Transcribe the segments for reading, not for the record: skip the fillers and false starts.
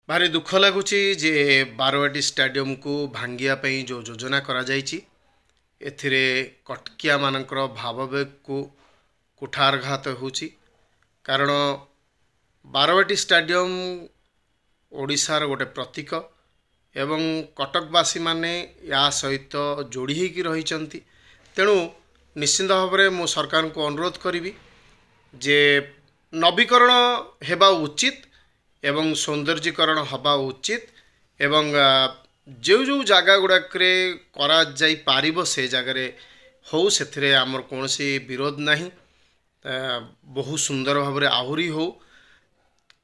भारी दुख लगुच जे बारवाटी स्टाडियम को भांगिया जो योजना करा जायछि एथिरे कटकिया मानकर भाववेग को कुठारघात होछि। कारण बारवाटी स्टाडियम ओडिशार गोटे प्रतीक एवं कटकवासी माने या सहित जोड़ी होगी रही। तेणु निश्चिंत भाव में मु सरकार को अनुरोध करी जे नवीकरण हेबा उचित एवं सौंदर्यीकरण हवा उचित एवं जो जो जगह गुड़ाक करा जाई पारिबो से जगह हो से आमर कौन विरोध नहीं। बहुत सुंदर भाव में आहुरी हो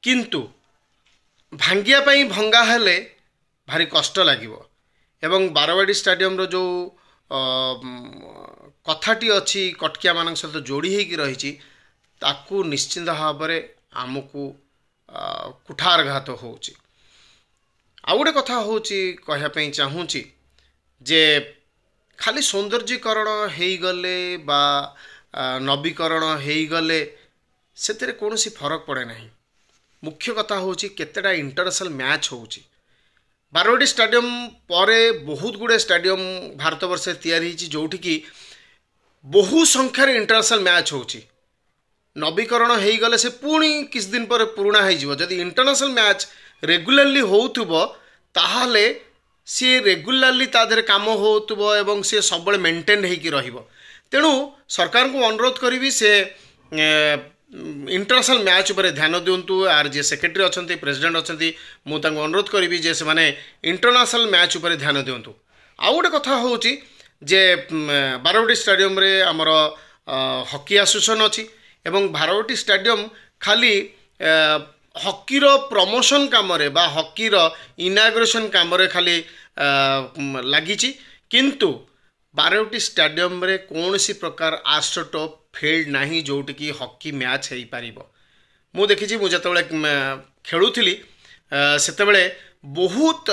किंतु भांगिया पाई भंगा हेले भारी कष्ट लागिबो। एवं बारवाटी स्टाडियम रो जो कथाटी अच्छी कटकिया मान सहित जोड़ी होगी रही ताकू निश्चिंत भाव में आमको कुठारघात होउची। आ गोटे कथा होउची कहयापई चाहूँगी जे खाली सौंदर्यीकरण हो गले बा नवीकरण हो गले से कौन फरक पड़े नहीं। मुख्य कथा होउची केतेटा इंटरनेशनल मैच होउची। बारवाटी स्टाडियम परे बहुत गुड़े स्टाडियम भारत वर्ष तैयारी जोठी की बहु संख्यार इंटरनेशनल मैच होउची। नवीकरण हो गले से पुणी किस दिन पर पुराणा हो जदि इंटरनेशनल मैच रेगुलरली होउथुबो ताहाले सी रेगुलरली तादर काम होउथुबो एवं सी सब मेंटेन होकी रहिबो। तेणु सरकार को अनुरोध करी से इंटरनेशनल मैच पर ध्यान दिंतु। आर जे सेक्रेटरी अच्छा प्रेसिडेंट अच्छा मुझे अनुरोध करी जे से माने इंटरनेशनल मैच पर ध्यान दिंतु। आउ गोटे कथा होउची जे बारवाटी स्टाडियम रे हमर हॉकी एसोसिएशन अच्छी एवं बारवाटी स्टाडियम खाली हॉकीर प्रमोशन काम बा हॉकीर इनाग्रेशन काम खाली लगी। किंतु बारवाटी स्टाडियम रे कौन सी प्रकार आस्ट्रोटॉप फील्ड नहीं जोटि की हॉकी मैच हो पार। मु देखी मुझे खेलुली से बहुत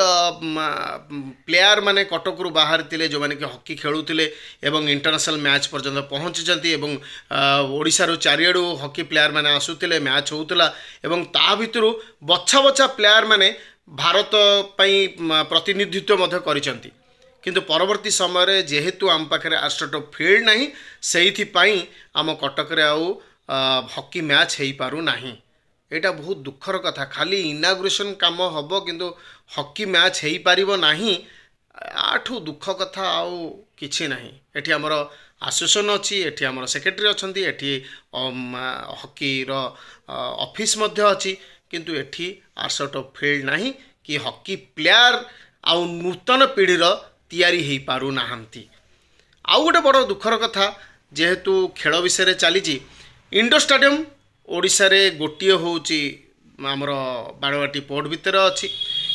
प्लेयर माने कटक रु बाहर थिले जो माने कि हॉकी खेलुले एवं इंटरनेशनल मैच पर्यंत पहुँची एवं ओडिशा रो चारिआडू हॉकी प्लेयर माने आसुतिले मैच होउतला एवं ता भितरु बच्छा बच्छा प्लेयर माने भारत पई प्रतिनिधित्व मध्य करिसंती। किंतु परवर्ती समय रे जेहेतु आम पाखरे आस्ट्रोटॉप फील्ड नहीं सेहिथि पई आम कटक रे आउ हॉकी मैच हो पारु नाही। एटा बहुत दुखर कथा। खाली इनाग्रेशन काम हम किंतु हॉकी मैच हो पारिबो नाही। आठू दुख कथा आउ किछि नाही। एठी हमर एसोसिएशन अच्छी एठी हमर सेक्रेटरी अछंती एठी हॉकी रो ऑफिस मध्य अच्छी किंतु एठी आस्ट्रोटॉप फील्ड नहीं कि हॉकी प्लेयर आउ नूतन पीढ़ी रो तैयारी हो पारु नाहंती। आउ गोटे बड़ दुखर कथा जेहेतु खेल विषय चली इंडोर स्टाडियम ओडिशा रे गोटिए होउची आमर बारवाटी पोर्ट भितर अच्छी।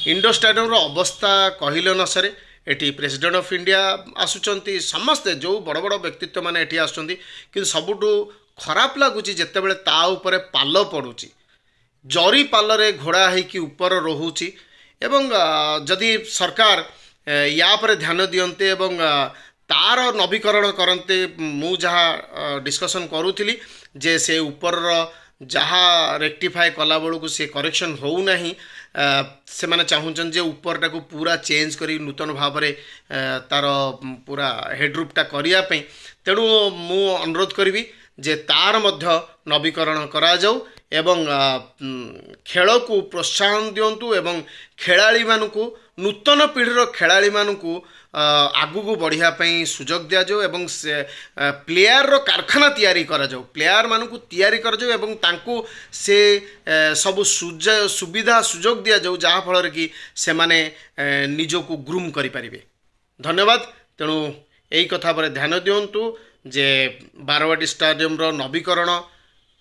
इंडोर स्टाडियम रो अवस्था कहले न सरे। एटी प्रेसिडेंट ऑफ इंडिया आसुचंती समस्ते जो बड़ बड़ व्यक्तित्व माने एटी आसुचंती किंतु सबुठू खराब लगुची जेतेबेले ता ऊपर पाल पड़ुची जरी पाल रे घोड़ा होइकी ऊपर रहुची। एवं जदि सरकार या पर ध्यान दियंते एवं तार नवीकरण करते मु जहाँ डिस्कसन करूली जे से ऊपर जहाँ रेक्टिफाए कला बेलू को सी करेक्शन हो नहीं से माने चाहूचन जे ऊपर को पूरा चेंज करी नूतन भाव में तार पूरा हेडरूपटा करने। तेणु मु अनुरोध करी जे तार मध्य नवीकरण करा जाऊ एवं खेल को प्रोत्साहन दिंतु एवं खेलाड़ी मानू नूतन पीढ़ीर खेलाड़ी मानू आगु को बढ़िया सुजोग दि जाऊ एवं प्लेयर रो कारखाना तैयारी करा जाऊ प्लेयर मानू तैयारी करा जाऊ एवं तांकू से सब सुविधा सुजोग दि जाऊ जहाँ फल कि से माने निजको ग्रूम करि परिबे। धन्यवाद। तेणु यही कथा पर ध्यान दिंतु जे बारवाटी स्टाडियम रो नवीकरण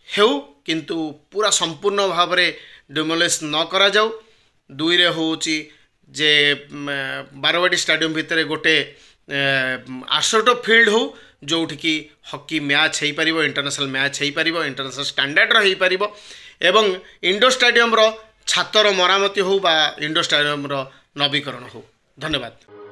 हेउ किंतु पूरा संपूर्ण भाव में डिमोलिश न करा जाऊ। दुई रे होउची जे बारवाटी स्टाडियम भितर गोटे आस्ट्रोटॉप फील्ड हो जोठी की हॉकी मैच हो पारिबो इंटरनेशनल मैच हो पारिबो इंटरनेशनल स्टैंडर्ड रो हो पारिबो एवं इंडोर स्टाडियम रो छातर मरामती हो बा इंडोर स्टाडियम रो नवीकरण हो। धन्यवाद।